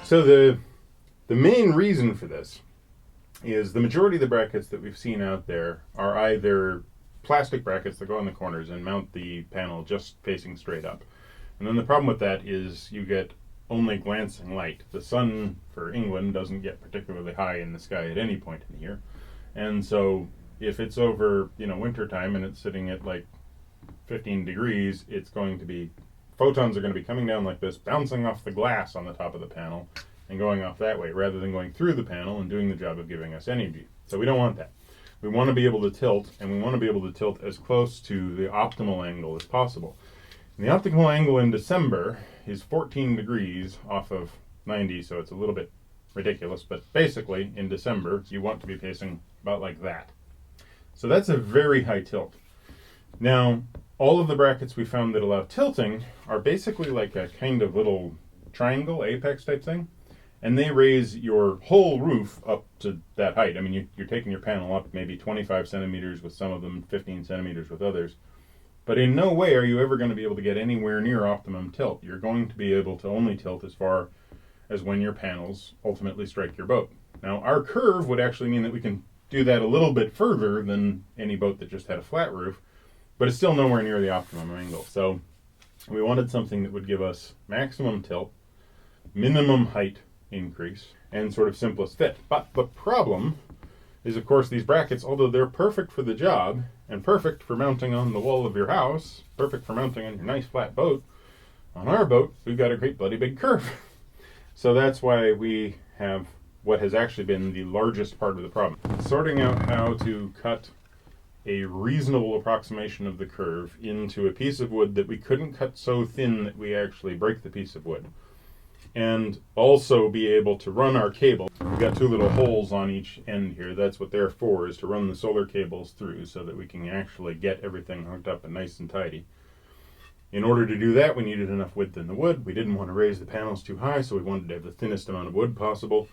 So the main reason for this is the majority of the brackets that we've seen out there are either plastic brackets that go on the corners and mount the panel just facing straight up. And then the problem with that is you get only glancing light. The sun for England doesn't get particularly high in the sky at any point in the year. And so if it's over, winter time and it's sitting at like 15 degrees, it's going to be, photons are going to be coming down like this, bouncing off the glass on the top of the panel and going off that way rather than going through the panel and doing the job of giving us energy. So we don't want that. We want to be able to tilt, and we want to be able to tilt as close to the optimal angle as possible. And the optimal angle in December is 14 degrees off of 90, so it's a little bit ridiculous, but basically in December you want to be facing about like that. So that's a very high tilt. Now, all of the brackets we found that allow tilting are basically like a kind of little triangle, apex type thing, and they raise your whole roof up to that height. I mean, you're taking your panel up maybe 25 centimeters with some of them, 15 centimeters with others, but in no way are you ever going to be able to get anywhere near optimum tilt. You're going to be able to only tilt as far as when your panels ultimately strike your boat. Now, our curve would actually mean that we can do that a little bit further than any boat that just had a flat roof, but it's still nowhere near the optimum angle. So we wanted something that would give us maximum tilt, minimum height increase, and sort of simplest fit. But the problem is, of course, these brackets, although they're perfect for the job and perfect for mounting on the wall of your house, perfect for mounting on your nice flat boat, on our boat, we've got a great bloody big curve. So that's why we have what has actually been the largest part of the problem. Sorting out how to cut a reasonable approximation of the curve into a piece of wood that we couldn't cut so thin that we actually break the piece of wood, and also be able to run our cable. We've got two little holes on each end here. That's what they're for, is to run the solar cables through so that we can actually get everything hooked up and nice and tidy. In order to do that, we needed enough width in the wood. We didn't want to raise the panels too high, so we wanted to have the thinnest amount of wood possible.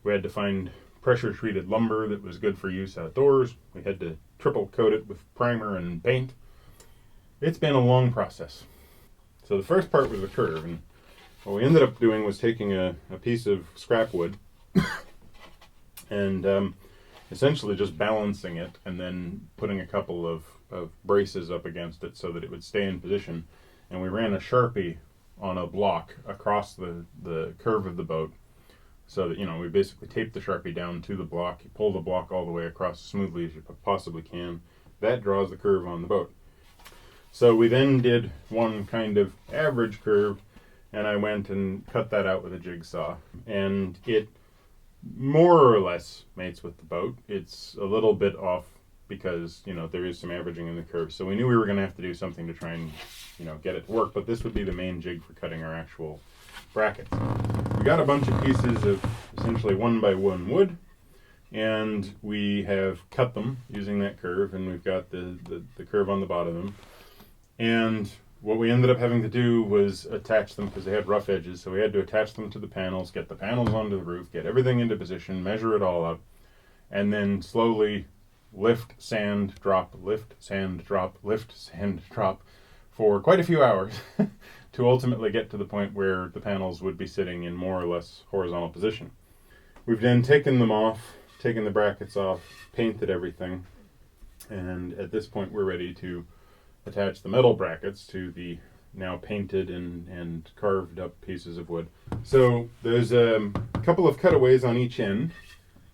We had to find pressure-treated lumber that was good for use outdoors. We had to triple coat it with primer and paint. It's been a long process. So the first part was the curve, and what we ended up doing was taking a piece of scrap wood and essentially just balancing it and then putting a couple of braces up against it so that it would stay in position. And we ran a Sharpie on a block across the curve of the boat so that, we basically taped the Sharpie down to the block. You pull the block all the way across as smoothly as you possibly can. That draws the curve on the boat. So we then did one kind of average curve, and I went and cut that out with a jigsaw. And it more or less mates with the boat. It's a little bit off because, there is some averaging in the curve. So we knew we were going to have to do something to try and, get it to work. But this would be the main jig for cutting our actual brackets. We got a bunch of pieces of essentially 1x1 wood, and we have cut them using that curve, and we've got the curve on the bottom of them. And what we ended up having to do was attach them because they had rough edges, so we had to attach them to the panels, get the panels onto the roof, get everything into position, measure it all up, and then slowly lift, sand, drop, lift, sand, drop, lift, sand, drop for quite a few hours to ultimately get to the point where the panels would be sitting in more or less horizontal position. We've then taken them off, taken the brackets off, painted everything, and at this point we're ready to attach the metal brackets to the now painted and carved up pieces of wood. So there's a couple of cutaways on each end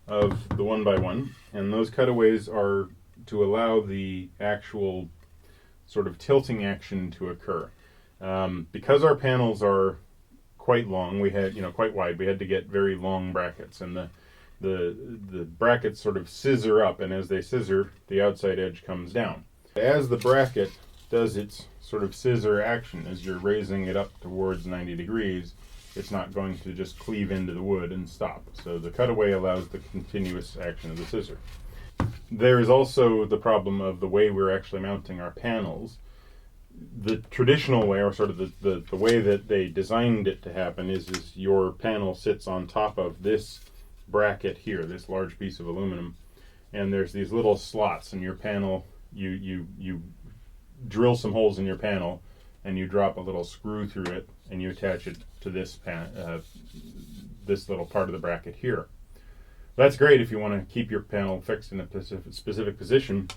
of the 1x1, and those cutaways are to allow the actual sort of tilting action to occur. Because our panels are quite long, we had, quite wide, we had to get very long brackets, and the brackets sort of scissor up, and as they scissor, the outside edge comes down. As the bracket does its sort of scissor action, as you're raising it up towards 90 degrees, it's not going to just cleave into the wood and stop. So the cutaway allows the continuous action of the scissor. There is also the problem of the way we're actually mounting our panels. The traditional way, or sort of the way that they designed it to happen, is your panel sits on top of this bracket here, this large piece of aluminum, and there's these little slots in your panel. You drill some holes in your panel, and you drop a little screw through it, and you attach it to this this little part of the bracket here. That's great if you want to keep your panel fixed in a specific position,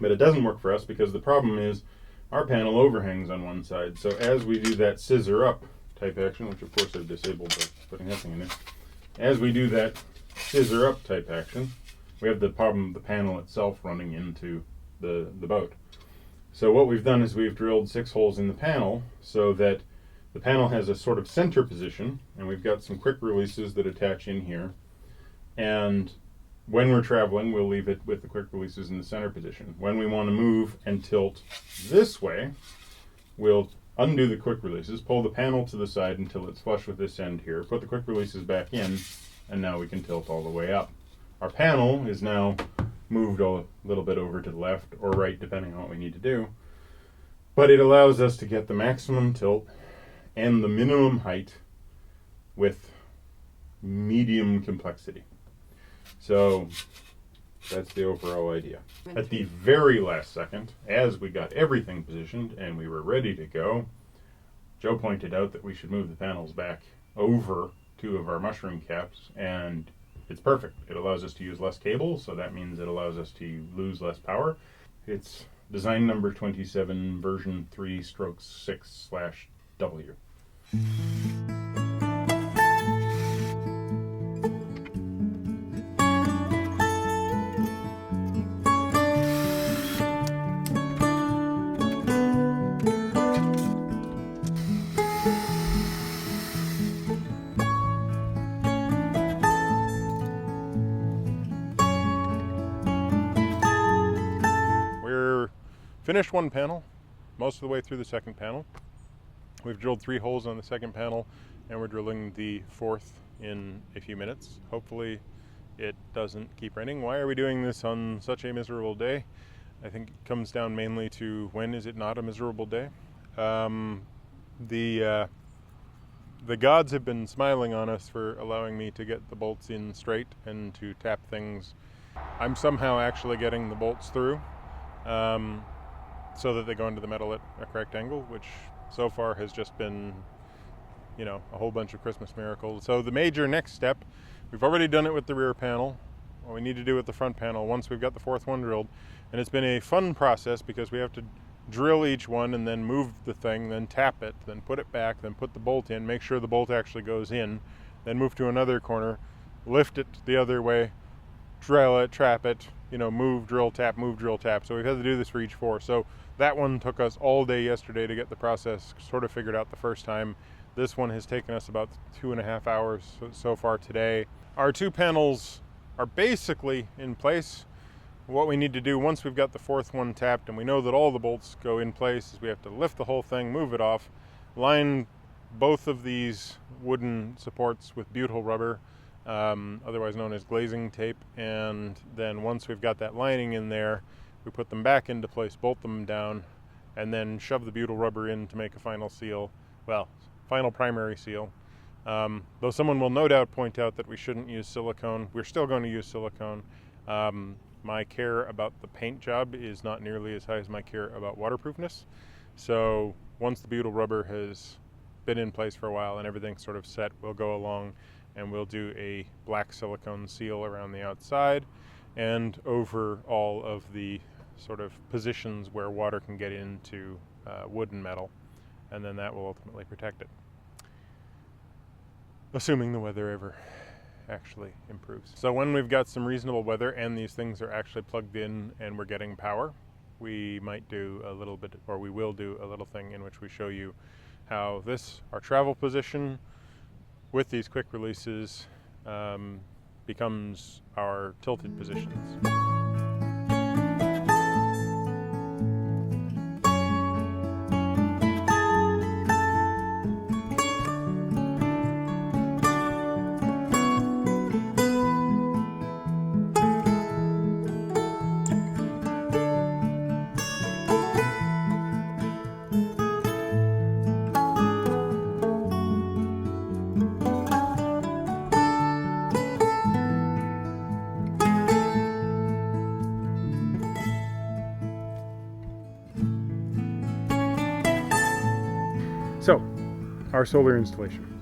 but it doesn't work for us because the problem is our panel overhangs on one side. So as we do that scissor up type action, which of course I've disabled by putting that thing in there, as we do that scissor up type action, we have the problem of the panel itself running into the boat. So what we've done is we've drilled 6 holes in the panel so that the panel has a sort of center position, and we've got some quick releases that attach in here. And when we're traveling, we'll leave it with the quick releases in the center position. When we want to move and tilt this way, we'll undo the quick releases, pull the panel to the side until it's flush with this end here, put the quick releases back in, and now we can tilt all the way up. Our panel is now moved a little bit over to the left or right, depending on what we need to do. But it allows us to get the maximum tilt and the minimum height with medium complexity. So that's the overall idea. At the very last second, as we got everything positioned and we were ready to go, Joe pointed out that we should move the panels back over 2 of our mushroom caps, and it's perfect. It allows us to use less cable, so that means it allows us to lose less power. It's design number 27, version 3/6/W. Finished one panel, most of the way through the second panel. We've drilled 3 holes on the second panel, and we're drilling the 4th in a few minutes. Hopefully it doesn't keep raining. Why are we doing this on such a miserable day? I think it comes down mainly to when is it not a miserable day. The gods have been smiling on us for allowing me to get the bolts in straight and to tap things. I'm somehow actually getting the bolts through. So that they go into the metal at a correct angle, which so far has just been, a whole bunch of Christmas miracles. So the major next step, we've already done it with the rear panel. What we need to do with the front panel once we've got the 4th one drilled, and it's been a fun process because we have to drill each one and then move the thing, then tap it, then put it back, then put the bolt in, make sure the bolt actually goes in, then move to another corner, lift it the other way, drill it, trap it, move, drill, tap, move, drill, tap. So we've had to do this for each 4. So that one took us all day yesterday to get the process sort of figured out the first time. This one has taken us about 2.5 hours so far today. Our 2 panels are basically in place. What we need to do once we've got the 4th one tapped and we know that all the bolts go in place is we have to lift the whole thing, move it off, line both of these wooden supports with butyl rubber, otherwise known as glazing tape, and then once we've got that lining in there, we put them back into place, bolt them down, and then shove the butyl rubber in to make a final seal, final primary seal. Though someone will no doubt point out that we shouldn't use silicone, we're still going to use silicone. My care about the paint job is not nearly as high as my care about waterproofness. So once the butyl rubber has been in place for a while and everything's sort of set, we'll go along and we'll do a black silicone seal around the outside and over all of the sort of positions where water can get into wood and metal, and then that will ultimately protect it. Assuming the weather ever actually improves. So when we've got some reasonable weather and these things are actually plugged in and we're getting power, we might do a little bit, or we will do a little thing in which we show you how our travel position with these quick releases becomes our tilted positions. So, our solar installation.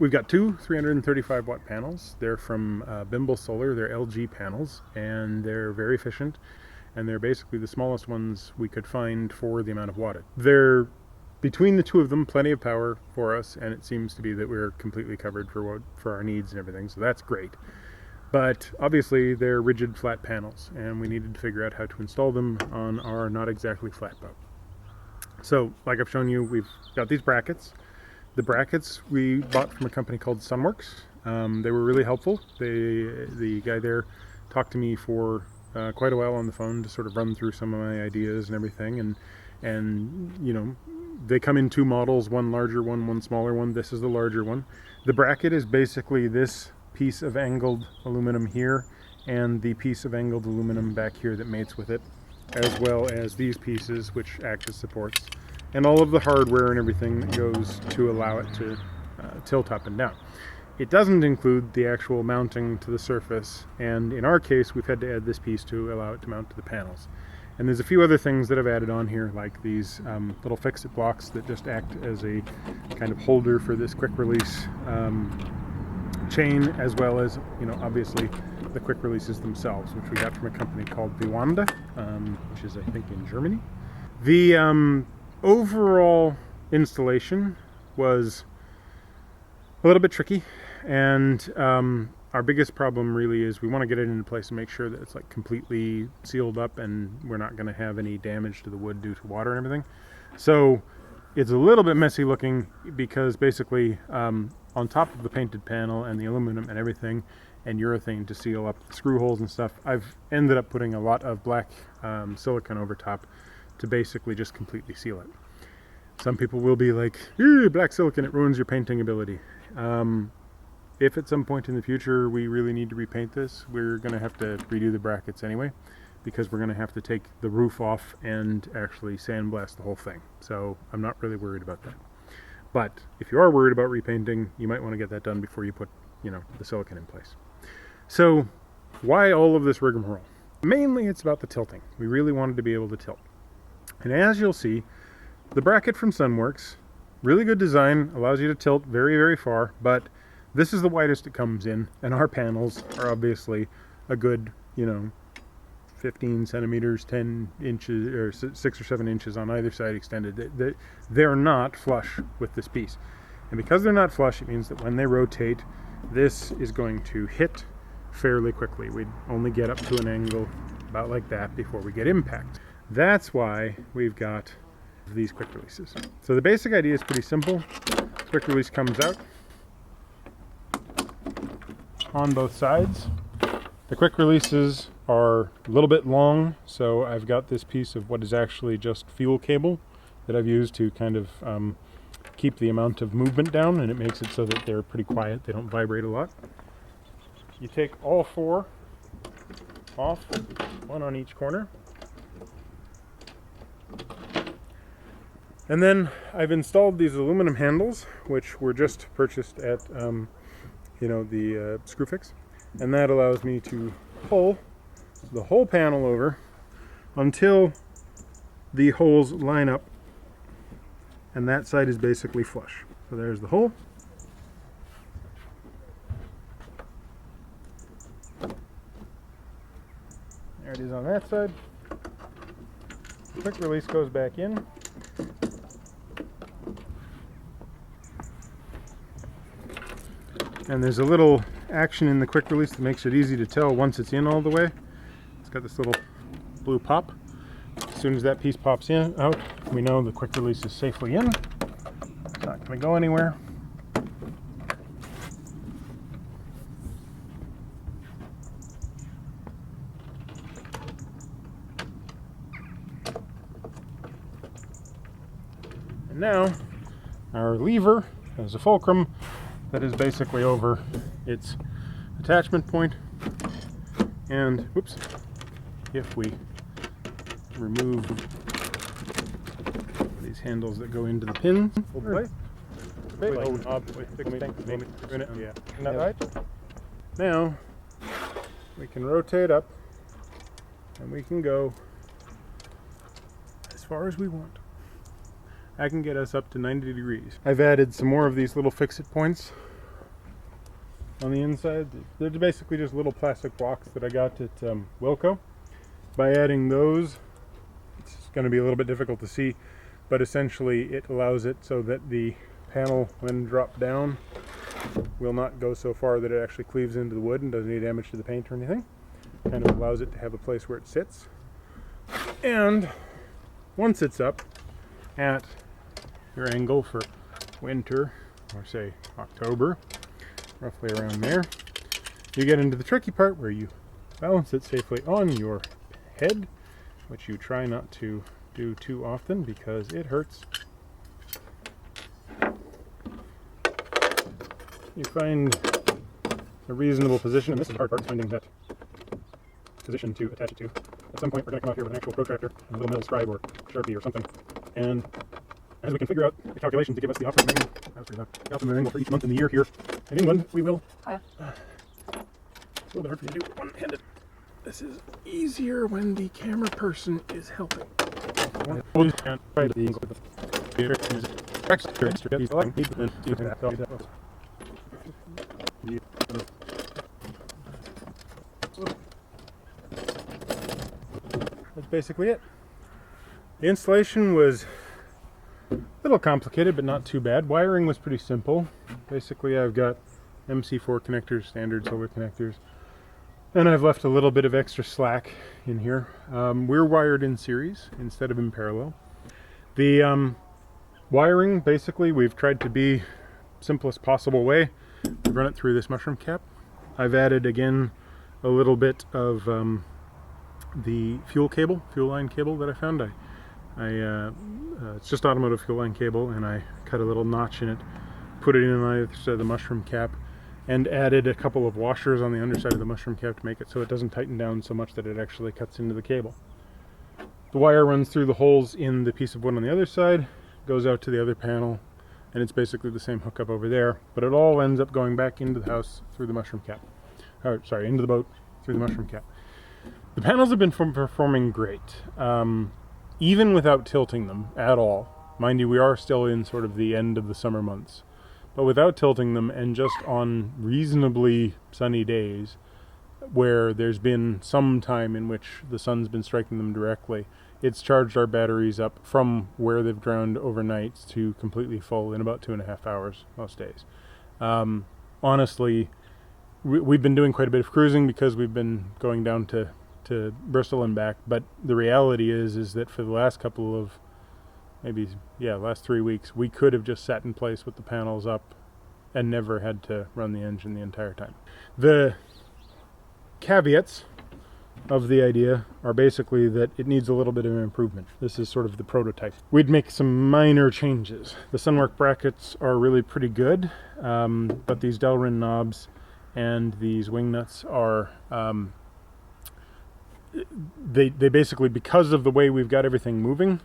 We've got two 335 watt panels. They're from BIMBLE Solar. They're LG panels, and they're very efficient, and they're basically the smallest ones we could find for the amount of wattage. They're, between the two of them, plenty of power for us, and it seems to be that we're completely covered for our needs and everything, so that's great. But obviously they're rigid flat panels, and we needed to figure out how to install them on our not exactly flat boat. So, like I've shown you, we've got these brackets. The brackets we bought from a company called Sunworks. They were really helpful. The guy there talked to me for quite a while on the phone to sort of run through some of my ideas and everything. And you know, they come in two models, one larger one, one smaller one. This is the larger one. The bracket is basically this piece of angled aluminum here and the piece of angled aluminum back here that mates with it, as well as these pieces which act as supports, and all of the hardware and everything that goes to allow it to tilt up and down. It doesn't include the actual mounting to the surface, and in our case we've had to add this piece to allow it to mount to the panels. And there's a few other things that I've added on here, like these little fix-it blocks that just act as a kind of holder for this quick release chain, as well as, you know, obviously the quick releases themselves, which we got from a company called Wanda, which is, I think, in Germany. The overall installation was a little bit tricky, and our biggest problem really is we want to get it into place and make sure that it's like completely sealed up and we're not going to have any damage to the wood due to water and everything. So it's a little bit messy looking because basically on top of the painted panel and the aluminum and everything and urethane to seal up the screw holes and stuff, I've ended up putting a lot of black silicone over top to basically just completely seal it. Some people will be like, black silicone, it ruins your painting ability. If at some point in the future we really need to repaint this, we're going to have to redo the brackets anyway, because we're going to have to take the roof off and actually sandblast the whole thing. So I'm not really worried about that. But if you are worried about repainting, you might want to get that done before you put, you know, the silicone in place. So why all of this rigmarole? Mainly it's about the tilting. We really wanted to be able to tilt. And as you'll see, the bracket from Sunworks, really good design, allows you to tilt very, very far, but this is the widest it comes in, and our panels are obviously a good, you know, 15 centimeters, 10 inches, or 6 or 7 inches on either side extended. They're not flush with this piece. And because they're not flush, it means that when they rotate, this is going to hit fairly quickly. We'd only get up to an angle about like that before we get impact. That's why we've got these quick releases. So the basic idea is pretty simple. Quick release comes out on both sides. The quick releases are a little bit long, so I've got this piece of what is actually just fuel cable that I've used to kind of keep the amount of movement down, and it makes it so that they're pretty quiet, they don't vibrate a lot. You take all four off, one on each corner. And then I've installed these aluminum handles, which were just purchased at you know, the Screwfix, and that allows me to pull the whole panel over until the holes line up, and that side is basically flush. So there's the hole. There it is on that side. Quick release goes back in. And there's a little action in the quick release that makes it easy to tell once it's in all the way. It's got this little blue pop. As soon as that piece pops out, we know the quick release is safely in. It's not going to go anywhere. And now our lever has a fulcrum that is basically over its attachment point, and whoops, if we remove these handles that go into the pins, now we can rotate up and we can go as far as we want. I can get us up to 90 degrees. I've added some more of these little fix-it points on the inside. They're basically just little plastic blocks that I got at Wilco. By adding those, it's going to be a little bit difficult to see, but essentially it allows it so that the panel, when dropped down, will not go so far that it actually cleaves into the wood and does any damage to the paint or anything. Kind of allows it to have a place where it sits. And once it's up at your angle for winter, or say October, roughly around there, you get into the tricky part where you balance it safely on your head, which you try not to do too often because it hurts. You find a reasonable position, and this is the hard part, finding that position to attach it to. At some point we're going to come out here with an actual protractor and a little metal scribe or Sharpie or something, and as we can figure out the calculations to give us the optimum angle for each month in the year here in England, we will. It's a little bit hard for me to do one-handed. This is easier when the camera person is helping. That's basically it. The installation was a little complicated, but not too bad. Wiring was pretty simple. Basically, I've got MC4 connectors, standard solar connectors, and I've left a little bit of extra slack in here. We're wired in series instead of in parallel. The wiring, basically, we've tried to be simplest possible way. We've run it through this mushroom cap. I've added, again, a little bit of the fuel line cable that I found. It's just automotive fuel line cable, and I cut a little notch in it, put it in on either side of the mushroom cap, and added a couple of washers on the underside of the mushroom cap to make it so it doesn't tighten down so much that it actually cuts into the cable. The wire runs through the holes in the piece of wood on the other side, goes out to the other panel, and it's basically the same hookup over there, but it all ends up going back into the house through the mushroom cap. Into the boat through the mushroom cap. The panels have been performing great, even without tilting them at all. Mind you, we are still in sort of the end of the summer months, but without tilting them and just on reasonably sunny days where there's been some time in which the sun's been striking them directly, it's charged our batteries up from where they've drowned overnight to completely full in about 2.5 hours most days. Honestly, we've been doing quite a bit of cruising because we've been going down to Bristol and back, but the reality is that for the last couple of last 3 weeks, we could have just sat in place with the panels up and never had to run the engine the entire time. The caveats of the idea are basically that it needs a little bit of improvement. This is sort of the prototype. We'd make some minor changes. The sunwork brackets are really pretty good, but these Delrin knobs and these wing nuts are they basically, because of the way we've got everything moving,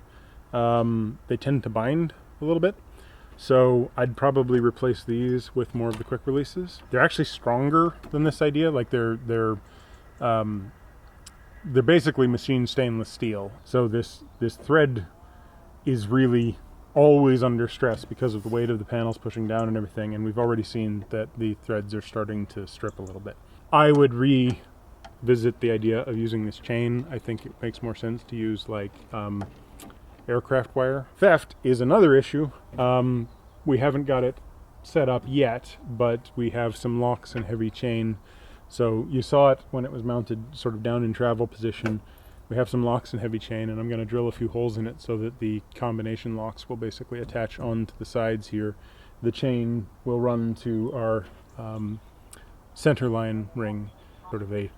they tend to bind a little bit. So I'd probably replace these with more of the quick releases. They're actually stronger than this idea. Like they're basically machined stainless steel. So this thread is really always under stress because of the weight of the panels pushing down and everything. And we've already seen that the threads are starting to strip a little bit. I would revisit the idea of using this chain. I think it makes more sense to use like aircraft wire. Theft is another issue. We haven't got it set up yet, but we have some locks and heavy chain. So you saw it when it was mounted sort of down in travel position. We have some locks and heavy chain, and I'm going to drill a few holes in it so that the combination locks will basically attach onto the sides here. The chain will run to our center line ring, sort of a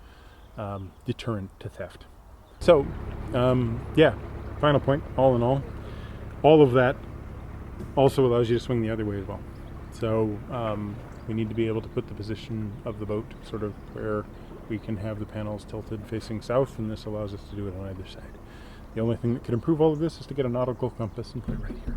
deterrent to theft. So, final point, all in all of that also allows you to swing the other way as well. So we need to be able to put the position of the boat sort of where we can have the panels tilted facing south, and this allows us to do it on either side. The only thing that could improve all of this is to get a nautical compass and put it right here.